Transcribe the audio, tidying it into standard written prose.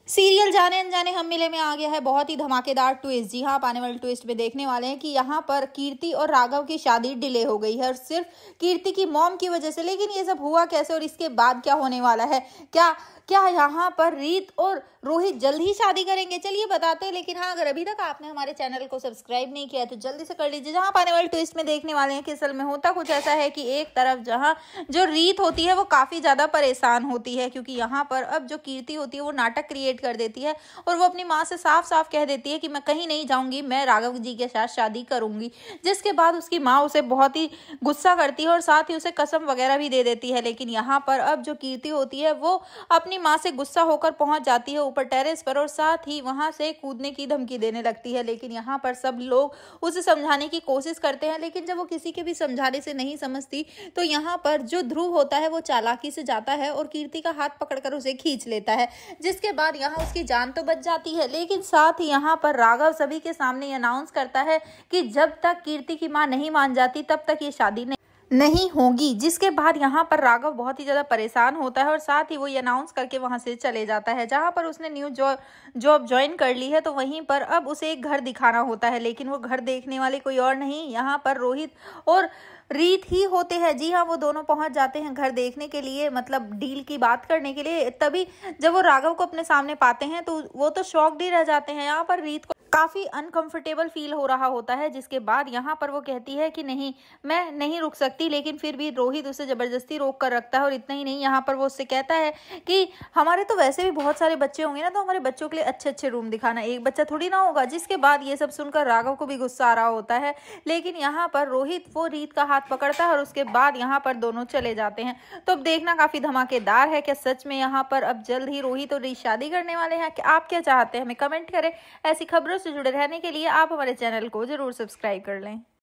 Serial जाने अनजाने हम मिले में आ गया है बहुत ही धमाकेदार ट्विस्ट। जी हाँ, आप आने वाले ट्विस्ट में देखने वाले हैं कि यहाँ पर कीर्ति और राघव की शादी डिले हो गई है और सिर्फ कीर्ति की मॉम की वजह से। लेकिन ये सब हुआ कैसे और इसके बाद क्या होने वाला है? क्या क्या यहाँ पर रीत और रोहित जल्द ही शादी करेंगे? चलिए बताते हैं। लेकिन हाँ, अगर अभी तक आपने हमारे चैनल को सब्सक्राइब नहीं किया है तो जल्दी से कर लीजिए। जहाँ आने वाले ट्विस्ट में देखने वाले हैं कि असल में होता कुछ ऐसा है कि एक तरफ जहाँ जो रीत होती है वो काफी ज्यादा परेशान होती है, क्योंकि यहाँ पर अब जो कीर्ति होती है वो नाटक क्रिएट कर देती है और वो अपनी माँ से साफ साफ कह देती है कि मैं कहीं नहीं जाऊंगी, मैं राघव जी के साथ शादी करूंगी। जिसके बाद उसकी माँ उसे बहुत ही गुस्सा करती है और साथ ही उसे कसम वगैरह भी दे देती है। लेकिन यहाँ पर अब जो कीर्ति होती है वो अपनी माँ से गुस्सा होकर पहुंच जाती है ऊपर टेरेस पर और साथ ही वहां से कूदने की धमकी देने लगती है। लेकिन यहाँ पर सब लोग उसे समझाने की कोशिश करते हैं, लेकिन जब वो किसी के भी समझाने से नहीं समझती तो यहाँ पर जो ध्रुव होता है वो चालाकी से जाता है और कीर्ति का हाथ पकड़कर उसे खींच लेता है। जिसके बाद यहाँ उसकी जान तो बच जाती है, लेकिन साथ ही यहाँ पर राघव सभी के सामने अनाउंस करता है कि जब तक कीर्ति की मां नहीं मान जाती तब तक ये शादी नहीं होगी। जिसके बाद यहाँ पर राघव बहुत ही ज्यादा परेशान होता है और साथ ही वो ये अनाउंस करके वहां से चले जाता है। जहाँ पर उसने न्यू जॉब ज्वाइन कर ली है तो वहीं पर अब उसे एक घर दिखाना होता है, लेकिन वो घर देखने वाले कोई और नहीं, यहाँ पर रोहित और रीत ही होते हैं। जी हाँ, वो दोनों पहुंच जाते हैं घर देखने के लिए, मतलब डील की बात करने के लिए। तभी जब वो राघव को अपने सामने पाते हैं तो वो तो शॉक्ड ही रह जाते हैं। यहाँ पर रीत को काफी अनकंफर्टेबल फील हो रहा होता है। जिसके बाद यहाँ पर वो कहती है कि नहीं, मैं नहीं रुक सकती, लेकिन फिर भी रोहित उसे जबरदस्ती रोक कर रखता है। और इतना ही नहीं, यहाँ पर वो उससे कहता है कि हमारे तो वैसे भी बहुत सारे बच्चे होंगे ना, तो हमारे बच्चों के लिए अच्छे अच्छे रूम दिखाना, एक बच्चा थोड़ी ना होगा। जिसके बाद ये सब सुनकर राघव को भी गुस्सा आ रहा होता है, लेकिन यहाँ पर रोहित वो रीत का हाथ पकड़ता है और उसके बाद यहाँ पर दोनों चले जाते हैं। तो अब देखना काफी धमाकेदार है। क्या सच में यहाँ पर अब जल्द ही रोहित और रीत शादी करने वाले हैं? आप क्या चाहते हैं हमें कमेंट करें। ऐसी खबरों से जुड़े रहने के लिए आप हमारे चैनल को जरूर सब्सक्राइब कर लें।